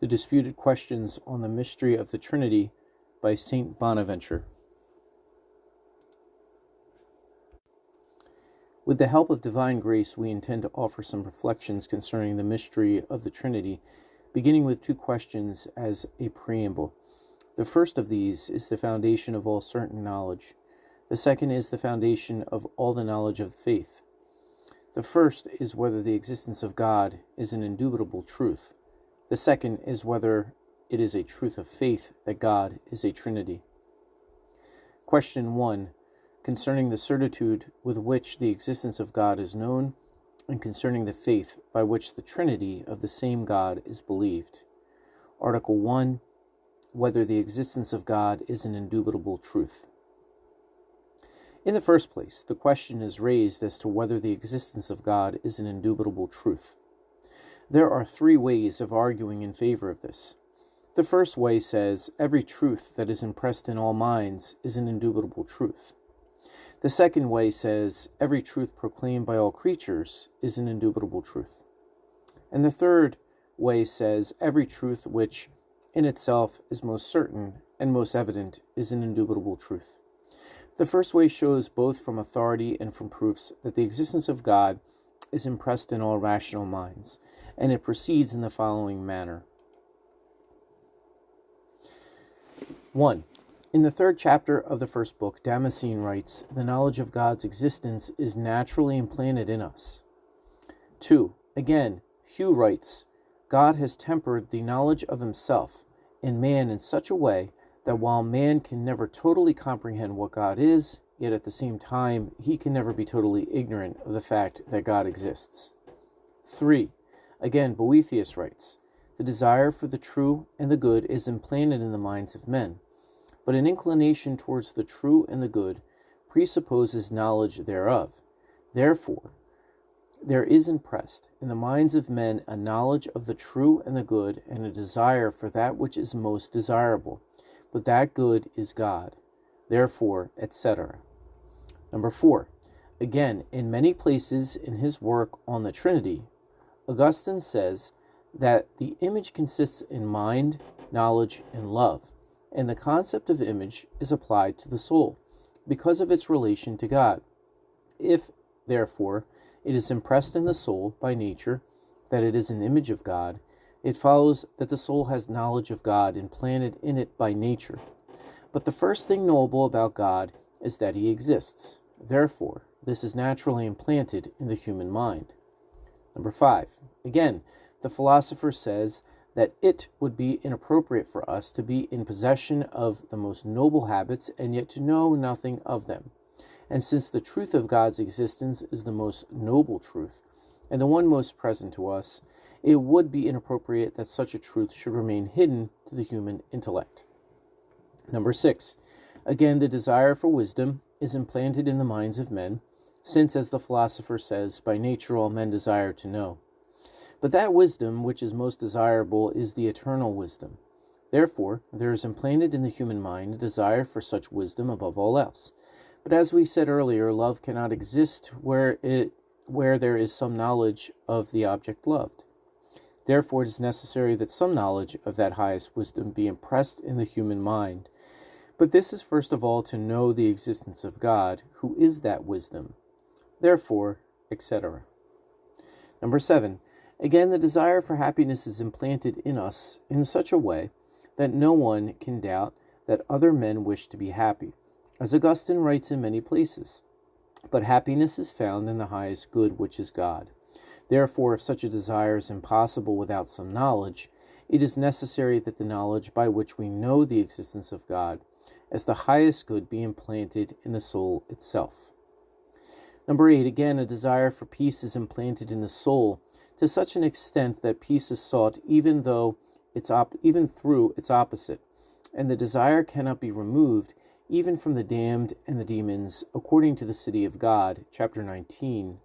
The Disputed Questions on the Mystery of the Trinity by St. Bonaventure. With the help of divine grace, we intend to offer some reflections concerning the mystery of the Trinity, beginning with two questions as a preamble. The first of these is the foundation of all certain knowledge. The second is the foundation of all the knowledge of faith. The first is whether the existence of God is an indubitable truth. The second is whether it is a truth of faith that God is a Trinity. Question 1. Concerning the certitude with which the existence of God is known, and concerning the faith by which the Trinity of the same God is believed. Article 1. Whether the existence of God is an indubitable truth. In the first place, the question is raised as to whether the existence of God is an indubitable truth. There are three ways of arguing in favor of this. The first way says every truth that is impressed in all minds is an indubitable truth. The second way says every truth proclaimed by all creatures is an indubitable truth. And the third way says every truth which in itself is most certain and most evident is an indubitable truth. The first way shows both from authority and from proofs that the existence of God is impressed in all rational minds, and it proceeds in the following manner. 1. In the third chapter of the first book, Damascene writes, the knowledge of God's existence is naturally implanted in us. 2. Again, Hugh writes, God has tempered the knowledge of himself in man in such a way that while man can never totally comprehend what God is, yet at the same time he can never be totally ignorant of the fact that God exists. 3. Again, Boethius writes, the desire for the true and the good is implanted in the minds of men, but an inclination towards the true and the good presupposes knowledge thereof. Therefore, there is impressed in the minds of men a knowledge of the true and the good, and a desire for that which is most desirable, but that good is God. Therefore, etc. 4. Again, in many places in his work on the Trinity, Augustine says that the image consists in mind, knowledge, and love, and the concept of image is applied to the soul because of its relation to God. If, therefore, it is impressed in the soul by nature that it is an image of God, it follows that the soul has knowledge of God implanted in it by nature. But the first thing knowable about God is that he exists. Therefore, this is naturally implanted in the human mind. 5. Again, the philosopher says that it would be inappropriate for us to be in possession of the most noble habits and yet to know nothing of them. And since the truth of God's existence is the most noble truth, and the one most present to us, it would be inappropriate that such a truth should remain hidden to the human intellect. 6. Again, the desire for wisdom is implanted in the minds of men, since, as the philosopher says, by nature all men desire to know. But that wisdom which is most desirable is the eternal wisdom. Therefore, there is implanted in the human mind a desire for such wisdom above all else. But as we said earlier, love cannot exist where there is some knowledge of the object loved. Therefore, it is necessary that some knowledge of that highest wisdom be impressed in the human mind. But this is first of all to know the existence of God, who is that wisdom. Therefore, etc. 7. Again, the desire for happiness is implanted in us in such a way that no one can doubt that other men wish to be happy, as Augustine writes in many places. But happiness is found in the highest good, which is God. Therefore, if such a desire is impossible without some knowledge, it is necessary that the knowledge by which we know the existence of God as the highest good be implanted in the soul itself. 8. Again, a desire for peace is implanted in the soul to such an extent that peace is sought even through its opposite, and the desire cannot be removed even from the damned and the demons, according to the City of God, chapter 19.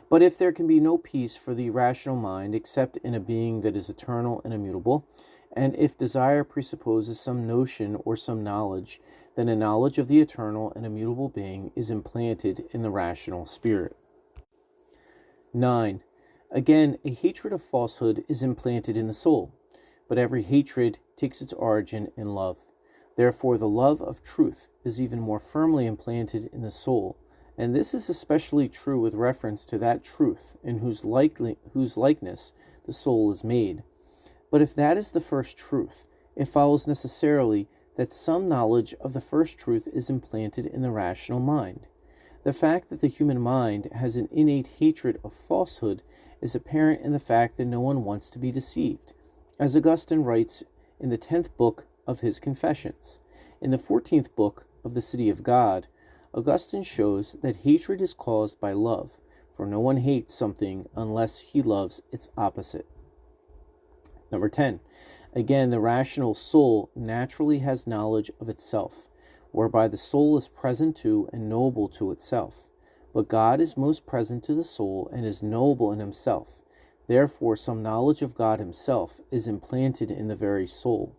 But if there can be no peace for the rational mind except in a being that is eternal and immutable, and if desire presupposes some notion or some knowledge, then a knowledge of the eternal and immutable being is implanted in the rational spirit. 9. Again, a hatred of falsehood is implanted in the soul, but every hatred takes its origin in love. Therefore, the love of truth is even more firmly implanted in the soul, and this is especially true with reference to that truth in whose likeness the soul is made. But if that is the first truth, it follows necessarily that some knowledge of the first truth is implanted in the rational mind. The fact that the human mind has an innate hatred of falsehood is apparent in the fact that no one wants to be deceived, as Augustine writes in the 10th book of his Confessions. In the 14th book of the City of God, Augustine shows that hatred is caused by love, for no one hates something unless he loves its opposite. Number 10. Again, the rational soul naturally has knowledge of itself, whereby the soul is present to and knowable to itself. But God is most present to the soul and is knowable in himself. Therefore, some knowledge of God himself is implanted in the very soul.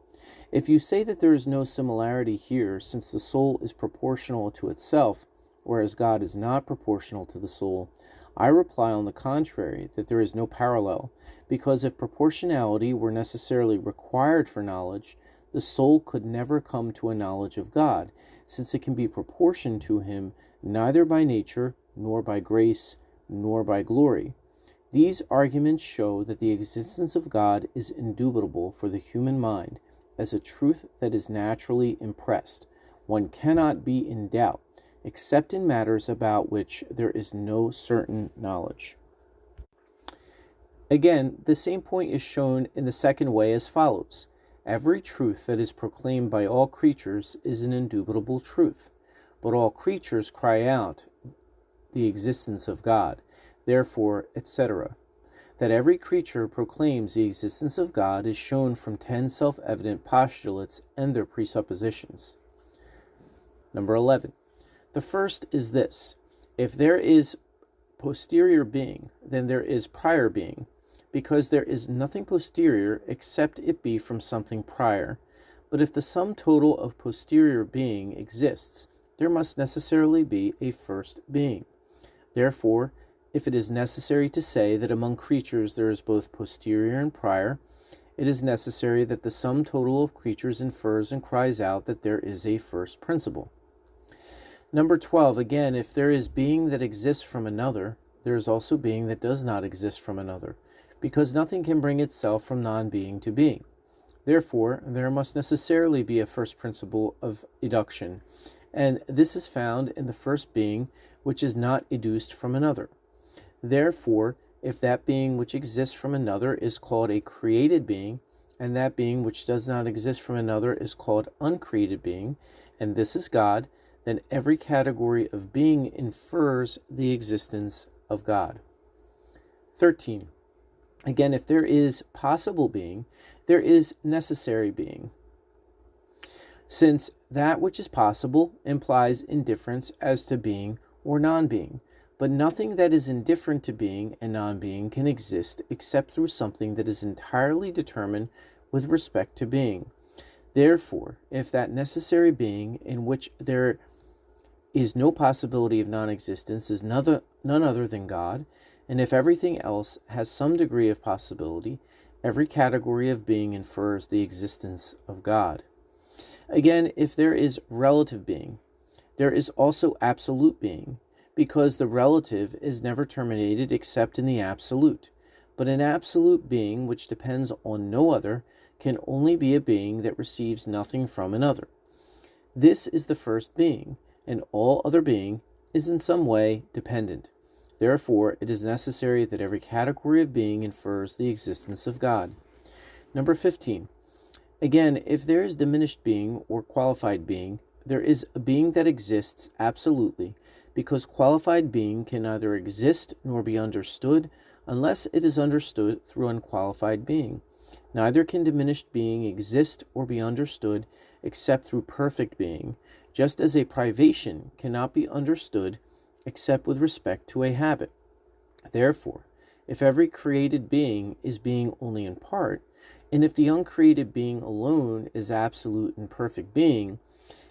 If you say that there is no similarity here, since the soul is proportional to itself, whereas God is not proportional to the soul, I reply on the contrary that there is no parallel, because if proportionality were necessarily required for knowledge, the soul could never come to a knowledge of God, since it can be proportioned to him neither by nature, nor by grace, nor by glory. These arguments show that the existence of God is indubitable for the human mind, as a truth that is naturally impressed. One cannot be in doubt, except in matters about which there is no certain knowledge. Again, the same point is shown in the second way as follows. Every truth that is proclaimed by all creatures is an indubitable truth, but all creatures cry out the existence of God, therefore, etc. That every creature proclaims the existence of God is shown from 10 self-evident postulates and their presuppositions. Number 11. The first is this. If there is posterior being, then there is prior being, because there is nothing posterior except it be from something prior. But if the sum total of posterior being exists, there must necessarily be a first being. Therefore, if it is necessary to say that among creatures there is both posterior and prior, it is necessary that the sum total of creatures infers and cries out that there is a first principle. Number 12, again, if there is being that exists from another, there is also being that does not exist from another, because nothing can bring itself from non-being to being. Therefore, there must necessarily be a first principle of eduction, and this is found in the first being which is not educed from another. Therefore, if that being which exists from another is called a created being, and that being which does not exist from another is called uncreated being, and this is God, then every category of being infers the existence of God. 13. Again, if there is possible being, there is necessary being, since that which is possible implies indifference as to being or non-being. But nothing that is indifferent to being and non-being can exist except through something that is entirely determined with respect to being. Therefore, if that necessary being in which there is no possibility of non-existence is none other than God, and if everything else has some degree of possibility, every category of being infers the existence of God. Again, if there is relative being, there is also absolute being, because the relative is never terminated except in the absolute. But an absolute being which depends on no other can only be a being that receives nothing from another. This is the first being, and all other being is in some way dependent. Therefore, it is necessary that every category of being infers the existence of God. Number 15. Again, if there is diminished being or qualified being, there is a being that exists absolutely, because qualified being can neither exist nor be understood unless it is understood through unqualified being. Neither can diminished being exist or be understood except through perfect being, just as a privation cannot be understood except with respect to a habit. Therefore, if every created being is being only in part, and if the uncreated being alone is absolute and perfect being,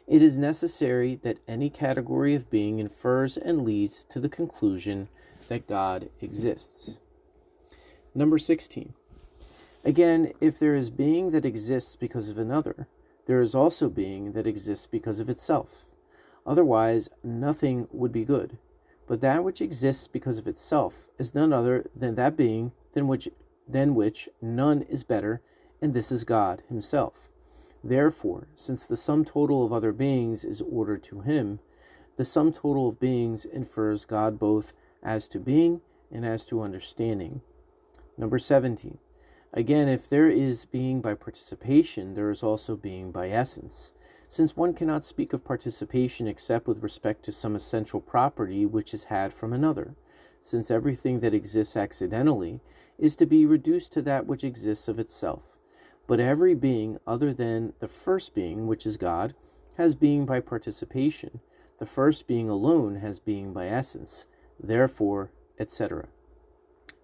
it is necessary that any category of being infers and leads to the conclusion that God exists. Number 16. Again, if there is being that exists because of another, there is also being that exists because of itself. Otherwise, nothing would be good. But that which exists because of itself is none other than that being than which none is better, and this is God himself. Therefore, since the sum total of other beings is ordered to him, the sum total of beings infers God both as to being and as to understanding. Number 17. Again, if there is being by participation, there is also being by essence, since one cannot speak of participation except with respect to some essential property which is had from another, since everything that exists accidentally is to be reduced to that which exists of itself. But every being other than the first being, which is God, has being by participation. The first being alone has being by essence, therefore, etc.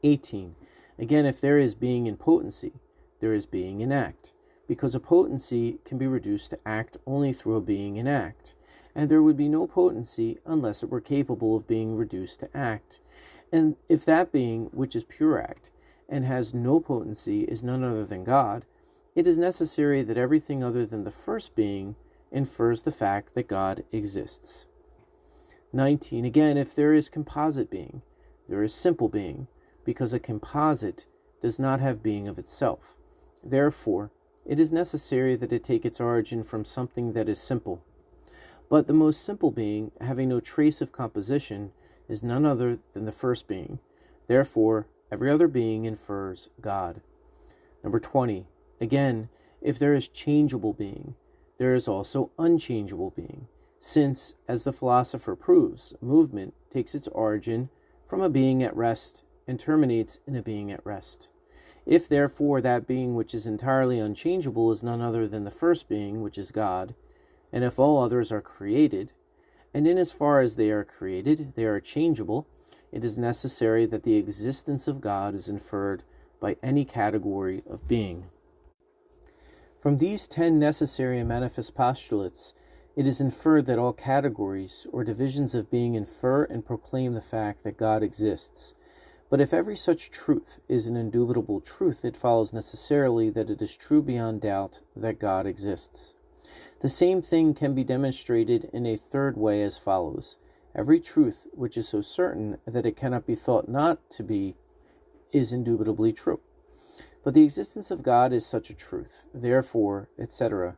18. Again, if there is being in potency, there is being in act, because a potency can be reduced to act only through a being in act, and there would be no potency unless it were capable of being reduced to act. And if that being, which is pure act, and has no potency, is none other than God, it is necessary that everything other than the first being infers the fact that God exists. 19. Again, if there is composite being, there is simple being, because a composite does not have being of itself. Therefore, it is necessary that it take its origin from something that is simple. But the most simple being, having no trace of composition, is none other than the first being. Therefore, every other being infers God. Number 20. Again, if there is changeable being, there is also unchangeable being, since, as the philosopher proves, movement takes its origin from a being at rest and terminates in a being at rest. If, therefore, that being which is entirely unchangeable is none other than the first being, which is God, and if all others are created, and in as far as they are created, they are changeable, it is necessary that the existence of God is inferred by any category of being. From these 10 necessary and manifest postulates, it is inferred that all categories or divisions of being infer and proclaim the fact that God exists. But if every such truth is an indubitable truth, it follows necessarily that it is true beyond doubt that God exists. The same thing can be demonstrated in a third way as follows. Every truth which is so certain that it cannot be thought not to be is indubitably true. But the existence of God is such a truth, therefore, etc.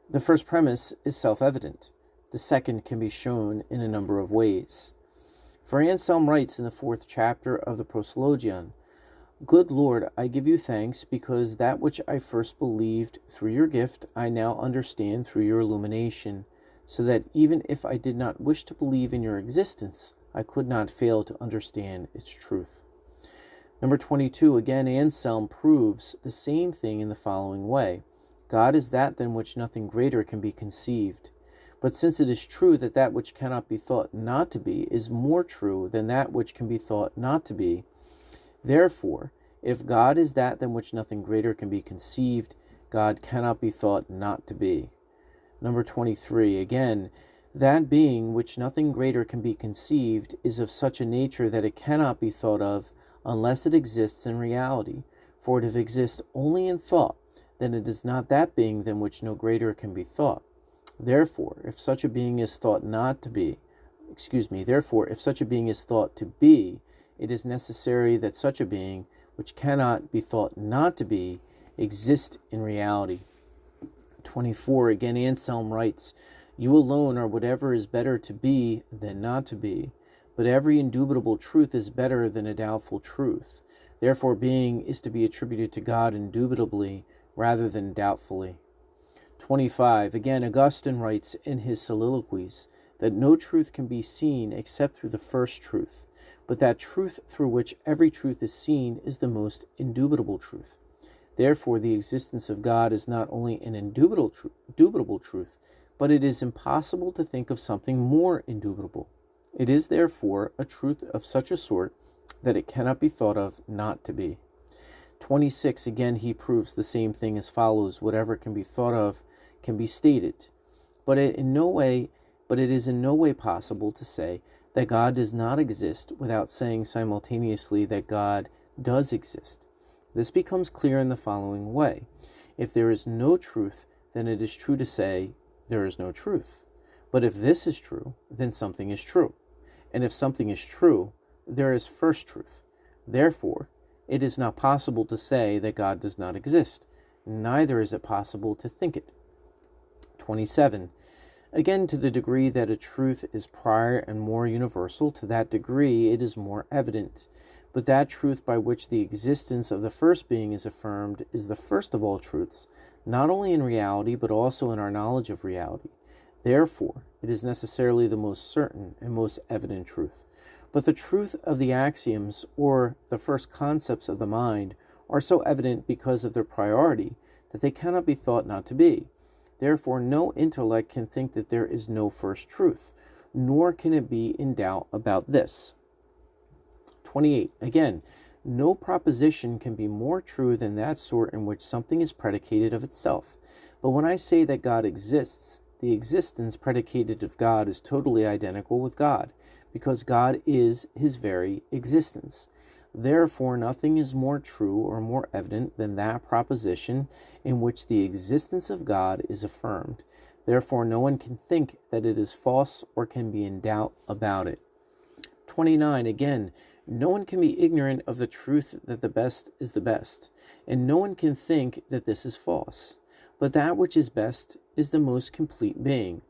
The first premise is self-evident. The second can be shown in a number of ways. For Anselm writes in the 4th chapter of the Proslogion, "Good Lord, I give you thanks, because that which I first believed through your gift, I now understand through your illumination, so that even if I did not wish to believe in your existence, I could not fail to understand its truth." Number 22, again, Anselm proves the same thing in the following way. God is that than which nothing greater can be conceived. But since it is true that that which cannot be thought not to be is more true than that which can be thought not to be, therefore, if God is that than which nothing greater can be conceived, God cannot be thought not to be. Number 23, again, that being which nothing greater can be conceived is of such a nature that it cannot be thought of unless it exists in reality. For if it exists only in thought, then it is not that being than which no greater can be thought. Therefore, if such a being is thought to be, it is necessary that such a being, which cannot be thought not to be, exist in reality. 24, again, Anselm writes, "You alone are whatever is better to be than not to be, but every indubitable truth is better than a doubtful truth. Therefore, being is to be attributed to God indubitably rather than doubtfully." 25, again, Augustine writes in his Soliloquies that no truth can be seen except through the first truth, but that truth through which every truth is seen is the most indubitable truth. Therefore, the existence of God is not only an indubitable truth, but it is impossible to think of something more indubitable. It is, therefore, a truth of such a sort that it cannot be thought of not to be. 26, again, he proves the same thing as follows. Whatever can be thought of can be stated, but it is in no way possible to say that God does not exist without saying simultaneously that God does exist. This becomes clear in the following way. If there is no truth, then it is true to say there is no truth. But if this is true, then something is true. And if something is true, there is first truth. Therefore, it is not possible to say that God does not exist. Neither is it possible to think it. 27. Again, to the degree that a truth is prior and more universal, to that degree it is more evident. But that truth by which the existence of the first being is affirmed is the first of all truths, not only in reality, but also in our knowledge of reality. Therefore, it is necessarily the most certain and most evident truth. But the truth of the axioms, or the first concepts of the mind, are so evident because of their priority that they cannot be thought not to be. Therefore, no intellect can think that there is no first truth, nor can it be in doubt about this. 28. Again, no proposition can be more true than that sort in which something is predicated of itself. But when I say that God exists, the existence predicated of God is totally identical with God, because God is his very existence. Therefore, nothing is more true or more evident than that proposition in which the existence of God is affirmed. Therefore, no one can think that it is false or can be in doubt about it. 29. Again, no one can be ignorant of the truth that the best is the best, and no one can think that this is false. But that which is best is the most complete being,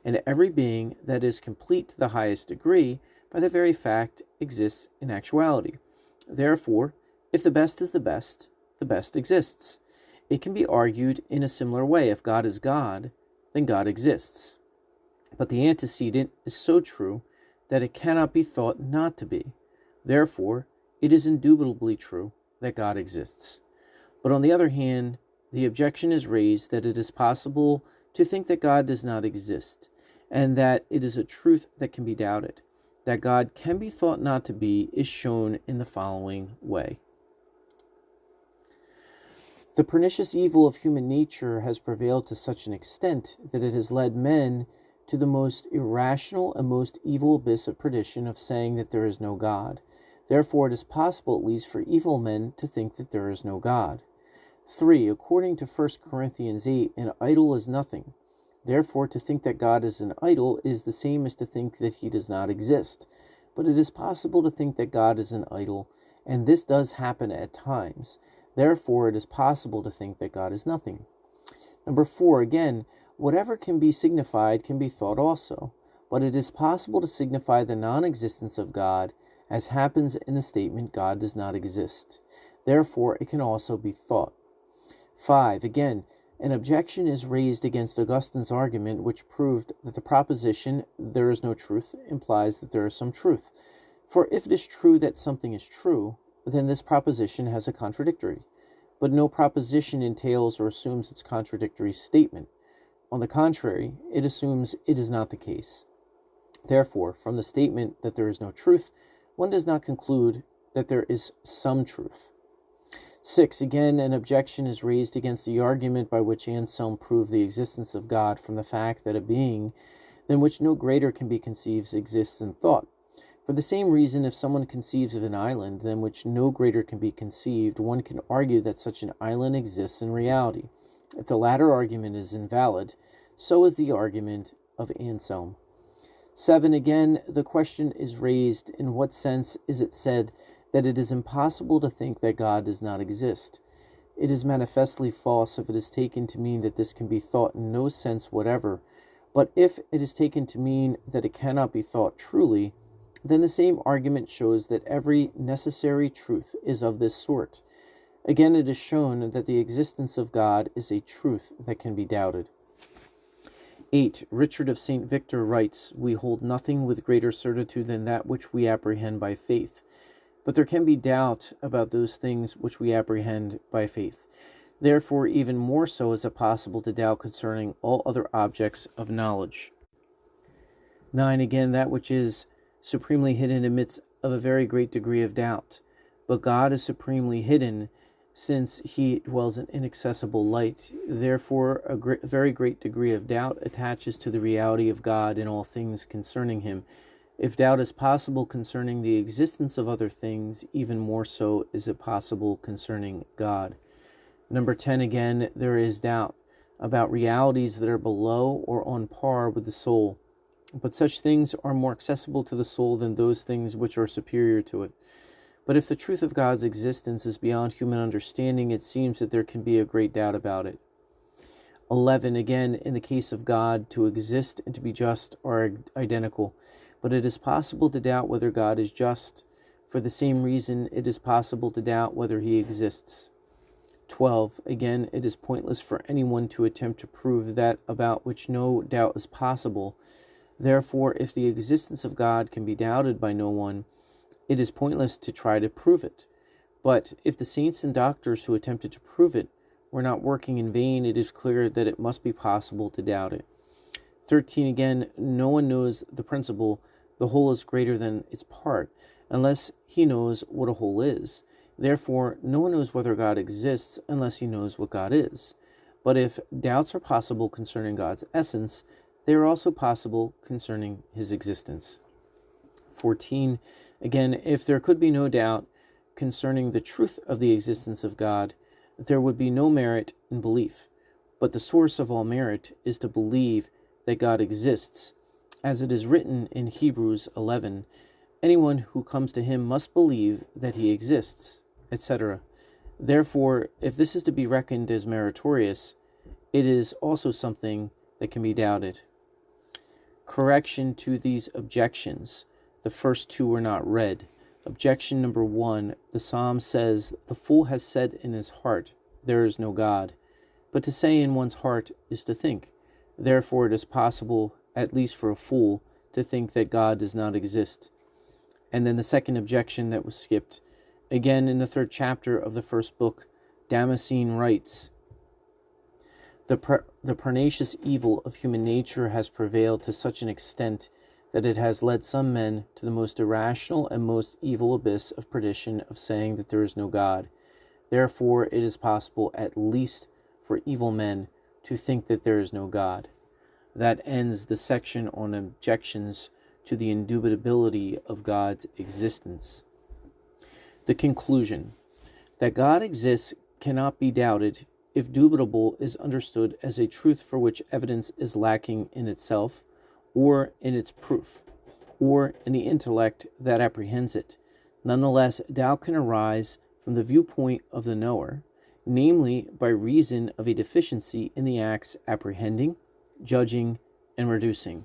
and every being that is complete to the highest degree, by the very fact, exists in actuality. Therefore, if the best is the best exists. It can be argued in a similar way. If God is God, then God exists. But the antecedent is so true that it cannot be thought not to be. Therefore, it is indubitably true that God exists. But on the other hand, the objection is raised that it is possible to think that God does not exist, and that it is a truth that can be doubted. That God can be thought not to be is shown in the following way. The pernicious evil of human nature has prevailed to such an extent that it has led men to the most irrational and most evil abyss of perdition of saying that there is no God. Therefore, it is possible, at least for evil men, to think that there is no God. 3. According to 1 Corinthians 8, an idol is nothing. Therefore, to think that God is an idol is the same as to think that he does not exist. But it is possible to think that God is an idol, and this does happen at times. Therefore, it is possible to think that God is nothing. 4. Again, whatever can be signified can be thought also. But it is possible to signify the non-existence of God, as happens in the statement God does not exist. Therefore, it can also be thought. 5. Again, an objection is raised against Augustine's argument, which proved that the proposition, there is no truth, implies that there is some truth. For if it is true that something is true, then this proposition has a contradictory. But no proposition entails or assumes its contradictory statement. On the contrary, it assumes it is not the case. Therefore, from the statement that there is no truth, one does not conclude that there is some truth. 6. Again, an objection is raised against the argument by which Anselm proved the existence of God from the fact that a being, than which no greater can be conceived, exists in thought. For the same reason, if someone conceives of an island, than which no greater can be conceived, one can argue that such an island exists in reality. If the latter argument is invalid, so is the argument of Anselm. 7. Again, the question is raised, in what sense is it said that it is impossible to think that God does not exist? It is manifestly false if it is taken to mean that this can be thought in no sense whatever. But if it is taken to mean that it cannot be thought truly, then the same argument shows that every necessary truth is of this sort. Again, it is shown that the existence of God is a truth that can be doubted. 8. Richard of St. Victor writes, "We hold nothing with greater certitude than that which we apprehend by faith. But there can be doubt about those things which we apprehend by faith. Therefore, even more so is it possible to doubt concerning all other objects of knowledge." 9. Again, that which is supremely hidden admits of a very great degree of doubt. But God is supremely hidden, since he dwells in inaccessible light. Therefore, very great degree of doubt attaches to the reality of God in all things concerning him. If doubt is possible concerning the existence of other things, even more so is it possible concerning God. Number 10, again, there is doubt about realities that are below or on par with the soul. But such things are more accessible to the soul than those things which are superior to it. But if the truth of God's existence is beyond human understanding, it seems that there can be a great doubt about it. 11, again, in the case of God, to exist and to be just are identical. But it is possible to doubt whether God is just. For the same reason, it is possible to doubt whether he exists. 12, again, it is pointless for anyone to attempt to prove that about which no doubt is possible. Therefore, if the existence of God can be doubted by no one, it is pointless to try to prove it. But if the saints and doctors who attempted to prove it were not working in vain, it is clear that it must be possible to doubt it. 13, again, no one knows the principle, the whole is greater than its part, unless he knows what a whole is. Therefore, no one knows whether God exists unless he knows what God is. But if doubts are possible concerning God's essence, they are also possible concerning his existence. 14, again, if there could be no doubt concerning the truth of the existence of God, there would be no merit in belief. But the source of all merit is to believe that God exists. As it is written in Hebrews 11, anyone who comes to him must believe that he exists, etc. Therefore, if this is to be reckoned as meritorious, it is also something that can be doubted. Correction to these objections. The first two are not read. Objection number 1, the psalm says, "The fool has said in his heart, there is no God." But to say in one's heart is to think. Therefore, it is possible, at least for a fool, to think that God does not exist. And then the second objection that was skipped. Again, in the 3rd chapter of the 1st book, Damascene writes, The pernicious evil of human nature has prevailed to such an extent that it has led some men to the most irrational and most evil abyss of perdition of saying that there is no God. Therefore, it is possible, at least for evil men, to think that there is no God. That ends the section on objections to the indubitability of God's existence. The conclusion: that God exists cannot be doubted if dubitable is understood as a truth for which evidence is lacking in itself, or in its proof, or in the intellect that apprehends it. Nonetheless, doubt can arise from the viewpoint of the knower, namely by reason of a deficiency in the acts apprehending, judging, and reducing.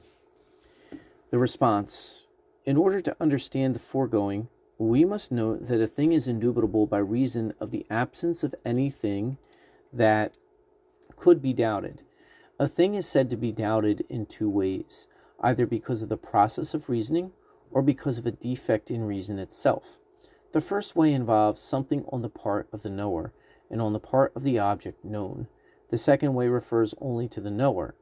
The response: in order to understand the foregoing, we must note that a thing is indubitable by reason of the absence of anything that could be doubted. A thing is said to be doubted in two ways, either because of the process of reasoning or because of a defect in reason itself. The first way involves something on the part of the knower and on the part of the object known. The second way refers only to the knower.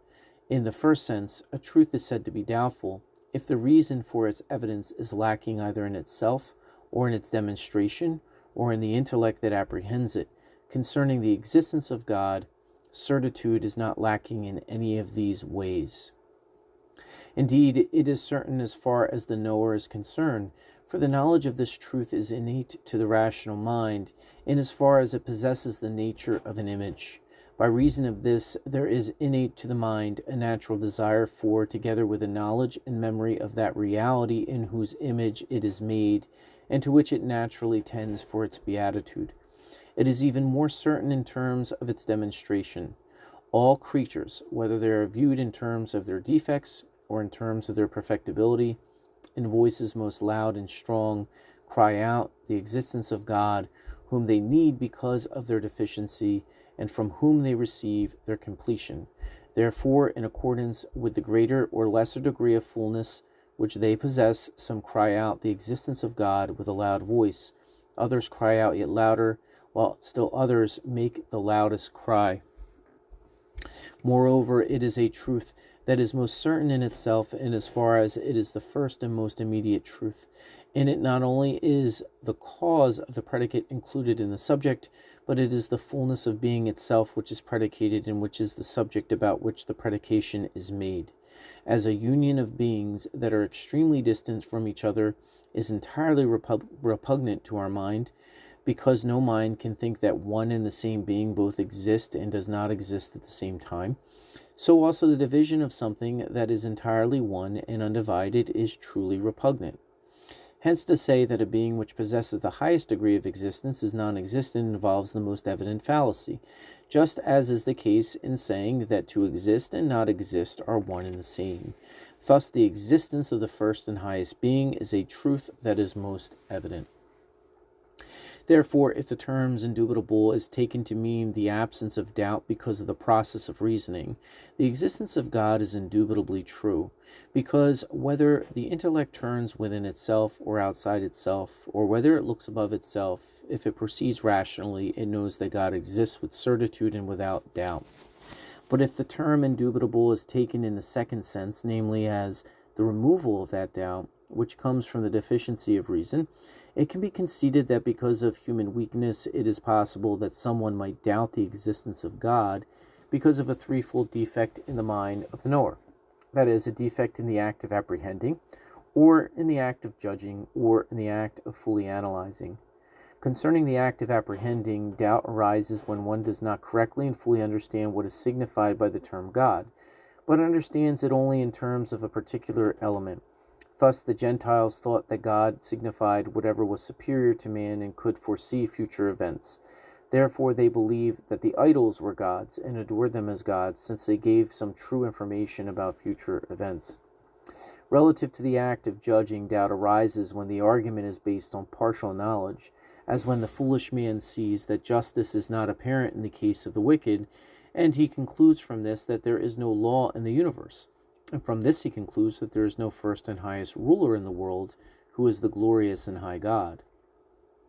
In the first sense, a truth is said to be doubtful if the reason for its evidence is lacking either in itself or in its demonstration or in the intellect that apprehends it. Concerning the existence of God, certitude is not lacking in any of these ways. Indeed, it is certain as far as the knower is concerned, for the knowledge of this truth is innate to the rational mind, in as far as it possesses the nature of an image. By reason of this, there is innate to the mind a natural desire for, together with a knowledge and memory of that reality in whose image it is made, and to which it naturally tends for its beatitude. It is even more certain in terms of its demonstration. All creatures, whether they are viewed in terms of their defects or in terms of their perfectibility, in voices most loud and strong, cry out the existence of God, whom they need because of their deficiency, and from whom they receive their completion. Therefore, in accordance with the greater or lesser degree of fullness which they possess, some cry out the existence of God with a loud voice, others cry out yet louder, while still others make the loudest cry. Moreover, it is a truth that is most certain in itself, in as far as it is the first and most immediate truth. In it not only is the cause of the predicate included in the subject, but it is the fullness of being itself which is predicated and which is the subject about which the predication is made. as a union of beings that are extremely distant from each other is entirely repugnant to our mind, because no mind can think that one and the same being both exist and does not exist at the same time. So also the division of something that is entirely one and undivided is truly repugnant. Hence to say that a being which possesses the highest degree of existence is non-existent involves the most evident fallacy, just as is the case in saying that to exist and not exist are one and the same. Thus the existence of the first and highest being is a truth that is most evident. Therefore, if the term indubitable is taken to mean the absence of doubt because of the process of reasoning, the existence of God is indubitably true, because whether the intellect turns within itself or outside itself, or whether it looks above itself, if it proceeds rationally, it knows that God exists with certitude and without doubt. But if the term indubitable is taken in the second sense, namely as the removal of that doubt, which comes from the deficiency of reason, it can be conceded that because of human weakness, it is possible that someone might doubt the existence of God because of a threefold defect in the mind of the knower. That is, a defect in the act of apprehending, or in the act of judging, or in the act of fully analyzing. Concerning the act of apprehending, doubt arises when one does not correctly and fully understand what is signified by the term God, but understands it only in terms of a particular element. Thus, the Gentiles thought that God signified whatever was superior to man and could foresee future events. Therefore, they believed that the idols were gods and adored them as gods, since they gave some true information about future events. Relative to the act of judging, doubt arises when the argument is based on partial knowledge, as when the foolish man sees that justice is not apparent in the case of the wicked, and he concludes from this that there is no law in the universe. And from this he concludes that there is no first and highest ruler in the world, who is the glorious and high God.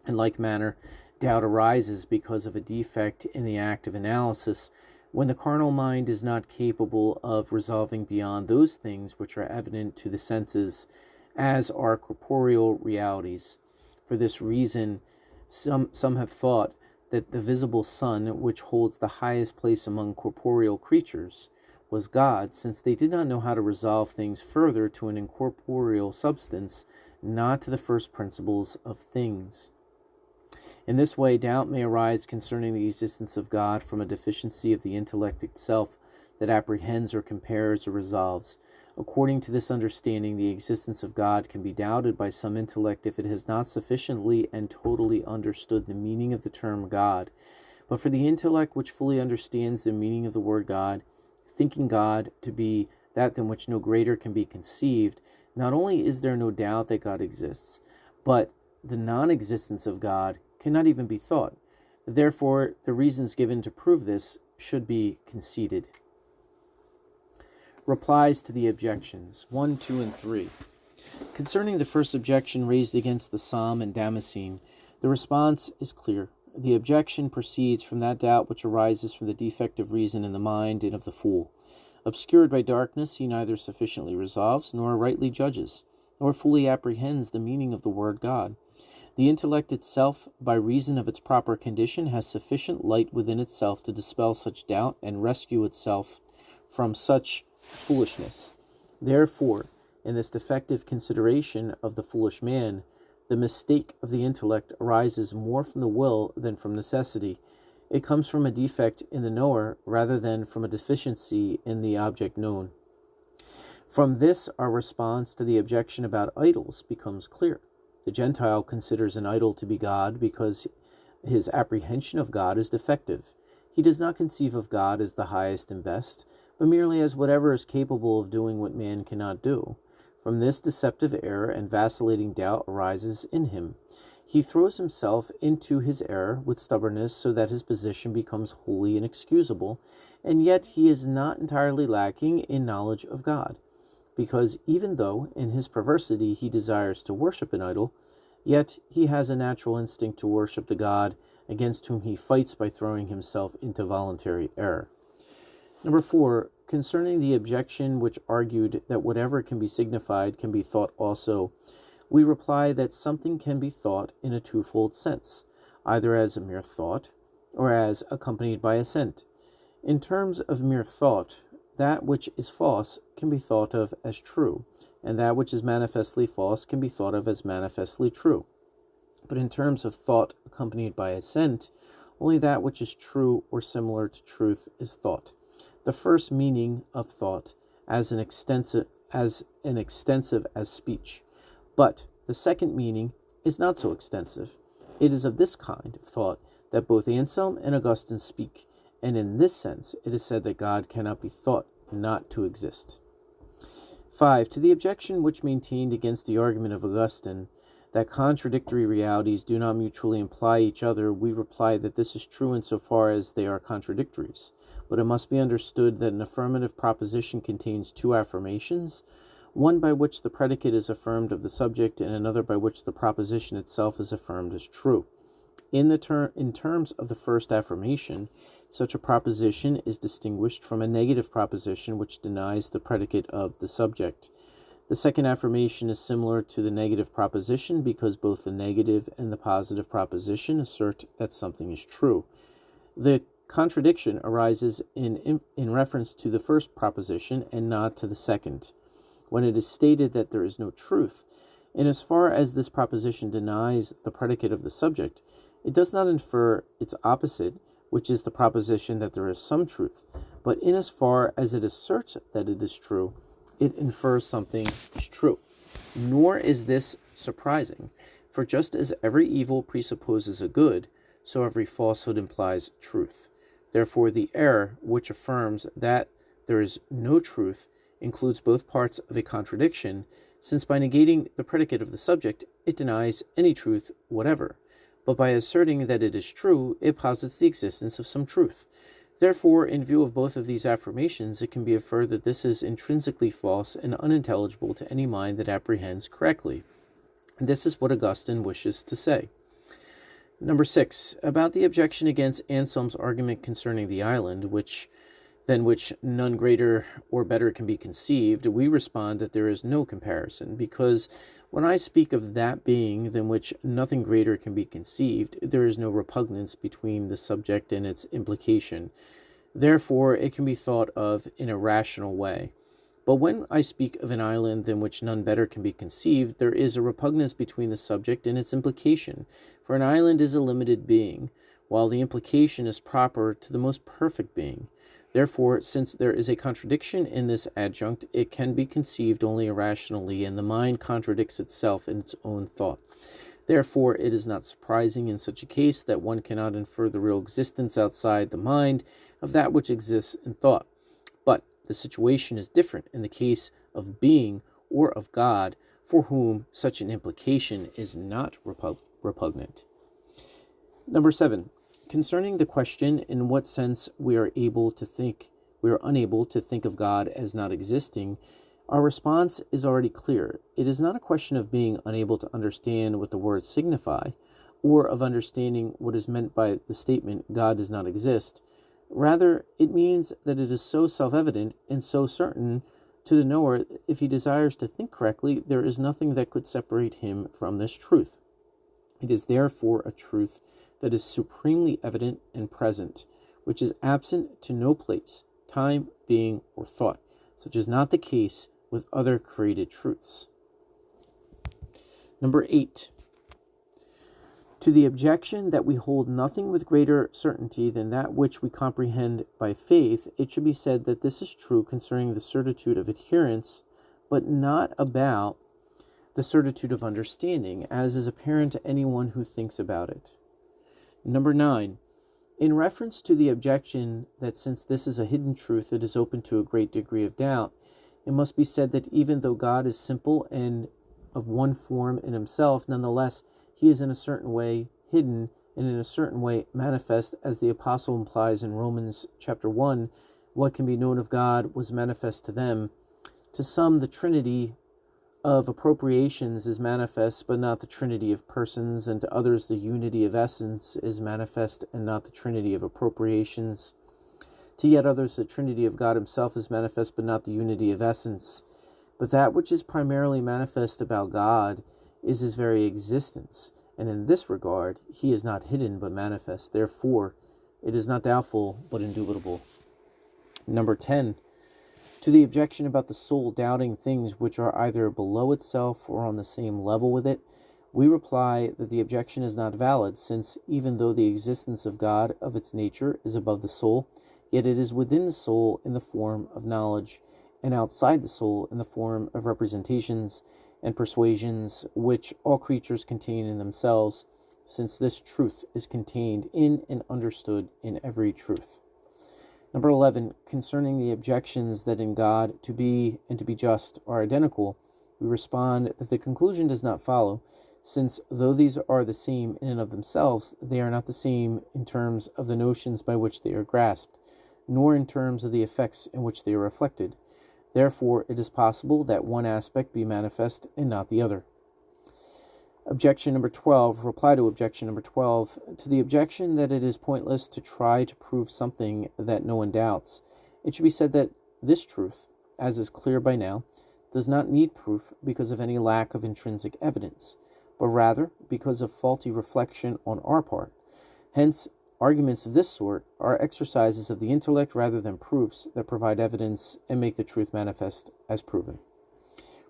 In like manner, doubt arises because of a defect in the act of analysis, when the carnal mind is not capable of resolving beyond those things which are evident to the senses, as are corporeal realities. For this reason, some have thought that the visible sun, which holds the highest place among corporeal creatures, was God, since they did not know how to resolve things further to an incorporeal substance, not to the first principles of things. In this way, doubt may arise concerning the existence of God from a deficiency of the intellect itself that apprehends or compares or resolves. According to this understanding, the existence of God can be doubted by some intellect if it has not sufficiently and totally understood the meaning of the term God. But for the intellect which fully understands the meaning of the word God, thinking God to be that than which no greater can be conceived, not only is there no doubt that God exists, but the non-existence of God cannot even be thought. Therefore, the reasons given to prove this should be conceded. Replies to the objections 1, 2, and 3. Concerning the first objection raised against the Psalm and Damascene, the response is clear. The objection proceeds from that doubt which arises from the defect of reason in the mind and of the fool. Obscured by darkness, he neither sufficiently resolves, nor rightly judges, nor fully apprehends the meaning of the word God. The intellect itself, by reason of its proper condition, has sufficient light within itself to dispel such doubt and rescue itself from such foolishness. Therefore, in this defective consideration of the foolish man, the mistake of the intellect arises more from the will than from necessity. It comes from a defect in the knower rather than from a deficiency in the object known. From this, our response to the objection about idols becomes clear. The Gentile considers an idol to be God because his apprehension of God is defective. He does not conceive of God as the highest and best, but merely as whatever is capable of doing what man cannot do. From this deceptive error and vacillating doubt arises in him. He throws himself into his error with stubbornness so that his position becomes wholly inexcusable, and yet he is not entirely lacking in knowledge of God, because even though in his perversity he desires to worship an idol, yet he has a natural instinct to worship the God against whom he fights by throwing himself into voluntary error. Number 4, concerning the objection which argued that whatever can be signified can be thought also, we reply that something can be thought in a twofold sense, either as a mere thought or as accompanied by assent. In terms of mere thought, that which is false can be thought of as true, and that which is manifestly false can be thought of as manifestly true. But in terms of thought accompanied by assent, only that which is true or similar to truth is thought. The first meaning of thought as extensive as speech, but the second meaning is not so extensive. It is of this kind of thought that both Anselm and Augustine speak, and in this sense it is said that God cannot be thought not to exist. 5. To the objection which maintained against the argument of Augustine that contradictory realities do not mutually imply each other, we reply that this is true insofar as they are contradictories. But it must be understood that an affirmative proposition contains two affirmations, one by which the predicate is affirmed of the subject, and another by which the proposition itself is affirmed as true. In terms of the first affirmation, such a proposition is distinguished from a negative proposition which denies the predicate of the subject. The second affirmation is similar to the negative proposition because both the negative and the positive proposition assert that something is true. The contradiction arises in reference to the first proposition and not to the second, when it is stated that there is no truth. And as far as this proposition denies the predicate of the subject, it does not infer its opposite, which is the proposition that there is some truth, but in as far as it asserts that it is true, it infers something is true. Nor is this surprising, for just as every evil presupposes a good, so every falsehood implies truth. Therefore, the error which affirms that there is no truth includes both parts of a contradiction, since by negating the predicate of the subject, it denies any truth whatever. But by asserting that it is true, it posits the existence of some truth. Therefore, in view of both of these affirmations, it can be inferred that this is intrinsically false and unintelligible to any mind that apprehends correctly. And this is what Augustine wishes to say. Number 6, about the objection against Anselm's argument concerning the island, than which none greater or better can be conceived, we respond that there is no comparison, because when I speak of that being than which nothing greater can be conceived, there is no repugnance between the subject and its implication. Therefore, it can be thought of in a rational way. But when I speak of an island than which none better can be conceived, there is a repugnance between the subject and its implication, for an island is a limited being, while the implication is proper to the most perfect being. Therefore, since there is a contradiction in this adjunct, it can be conceived only irrationally, and the mind contradicts itself in its own thought. Therefore, it is not surprising in such a case that one cannot infer the real existence outside the mind of that which exists in thought. But the situation is different in the case of being or of God, for whom such an implication is not repugnant. Number 7. Concerning the question in what sense we are unable to think of God as not existing, our response is already clear. It is not a question of being unable to understand what the words signify, or of understanding what is meant by the statement, God does not exist. Rather, it means that it is so self-evident and so certain to the knower, if he desires to think correctly, there is nothing that could separate him from this truth. It is therefore a truth that is supremely evident and present, which is absent to no place, time, being, or thought. Such is not the case with other created truths. Number 8. To the objection that we hold nothing with greater certainty than that which we comprehend by faith, it should be said that this is true concerning the certitude of adherence, but not about the certitude of understanding, as is apparent to anyone who thinks about it. Number 9. In reference to the objection that since this is a hidden truth, it is open to a great degree of doubt, it must be said that even though God is simple and of one form in himself, nonetheless, he is in a certain way hidden and in a certain way manifest, as the apostle implies in Romans chapter 1, what can be known of God was manifest to them. To some, the Trinity of appropriations is manifest, but not the Trinity of persons, and to others the unity of essence is manifest, and not the Trinity of appropriations. To yet others the Trinity of God himself is manifest, but not the unity of essence. But that which is primarily manifest about God is his very existence, and in this regard he is not hidden but manifest. Therefore, it is not doubtful but indubitable. Number 10. To the objection about the soul doubting things which are either below itself or on the same level with it, we reply that the objection is not valid, since even though the existence of God of its nature is above the soul, yet it is within the soul in the form of knowledge, and outside the soul in the form of representations and persuasions, which all creatures contain in themselves, since this truth is contained in and understood in every truth. Number 11, concerning the objections that in God to be and to be just are identical, we respond that the conclusion does not follow, since though these are the same in and of themselves, they are not the same in terms of the notions by which they are grasped, nor in terms of the effects in which they are reflected. Therefore, it is possible that one aspect be manifest and not the other. Objection number 12, reply to objection number 12, to the objection that it is pointless to try to prove something that no one doubts. It should be said that this truth, as is clear by now, does not need proof because of any lack of intrinsic evidence, but rather because of faulty reflection on our part. Hence, arguments of this sort are exercises of the intellect rather than proofs that provide evidence and make the truth manifest as proven.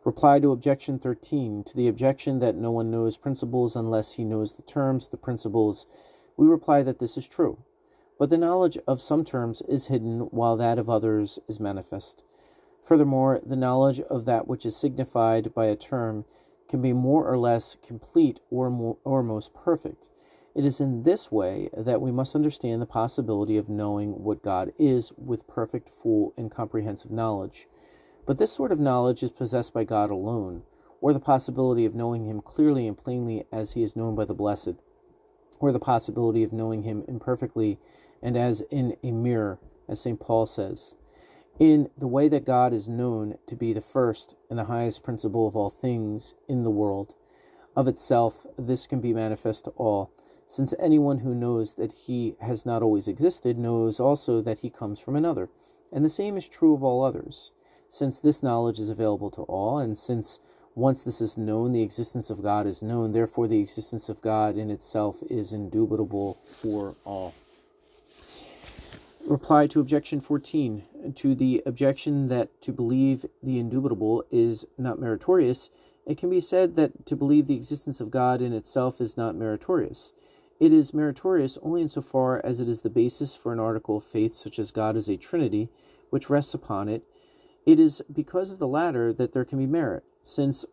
Reply to objection 13, to the objection that no one knows principles unless he knows the terms of the principles, we reply that this is true. But the knowledge of some terms is hidden while that of others is manifest. Furthermore, the knowledge of that which is signified by a term can be more or less complete or most perfect. It is in this way that we must understand the possibility of knowing what God is with perfect, full, and comprehensive knowledge. But this sort of knowledge is possessed by God alone, or the possibility of knowing him clearly and plainly as he is known by the blessed, or the possibility of knowing him imperfectly and as in a mirror, as St. Paul says. In the way that God is known to be the first and the highest principle of all things in the world, of itself this can be manifest to all, since anyone who knows that he has not always existed knows also that he comes from another, and the same is true of all others. Since this knowledge is available to all, and since once this is known, the existence of God is known, therefore the existence of God in itself is indubitable for all. Reply to objection 14. To the objection that to believe the indubitable is not meritorious, it can be said that to believe the existence of God in itself is not meritorious. It is meritorious only insofar as it is the basis for an article of faith such as God is a Trinity, which rests upon it. It is because of the latter that there can be merit, since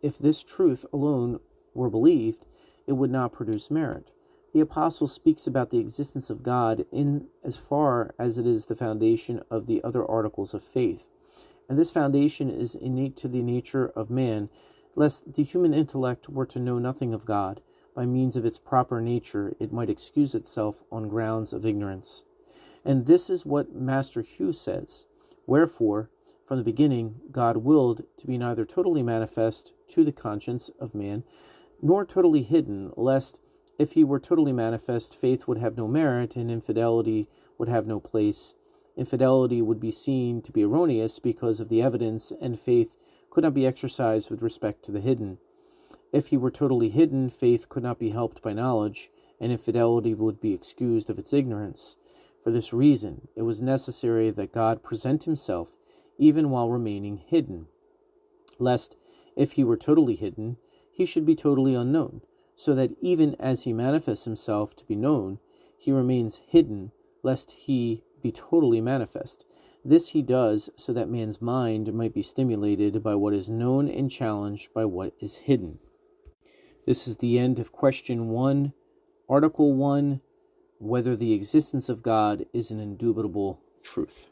if this truth alone were believed, it would not produce merit. The Apostle speaks about the existence of God in as far as it is the foundation of the other articles of faith, and this foundation is innate to the nature of man, lest the human intellect were to know nothing of God. By means of its proper nature, it might excuse itself on grounds of ignorance. And this is what Master Hugh says. Wherefore, from the beginning, God willed to be neither totally manifest to the conscience of man, nor totally hidden, lest, if he were totally manifest, faith would have no merit, and infidelity would have no place. Infidelity would be seen to be erroneous because of the evidence, and faith could not be exercised with respect to the hidden. If he were totally hidden, faith could not be helped by knowledge, and infidelity would be excused of its ignorance. For this reason, it was necessary that God present himself even while remaining hidden, lest, if he were totally hidden, he should be totally unknown, so that even as he manifests himself to be known, he remains hidden, lest he be totally manifest. This he does so that man's mind might be stimulated by what is known and challenged by what is hidden. This is the end of question 1, article 1, whether the existence of God is an indubitable truth.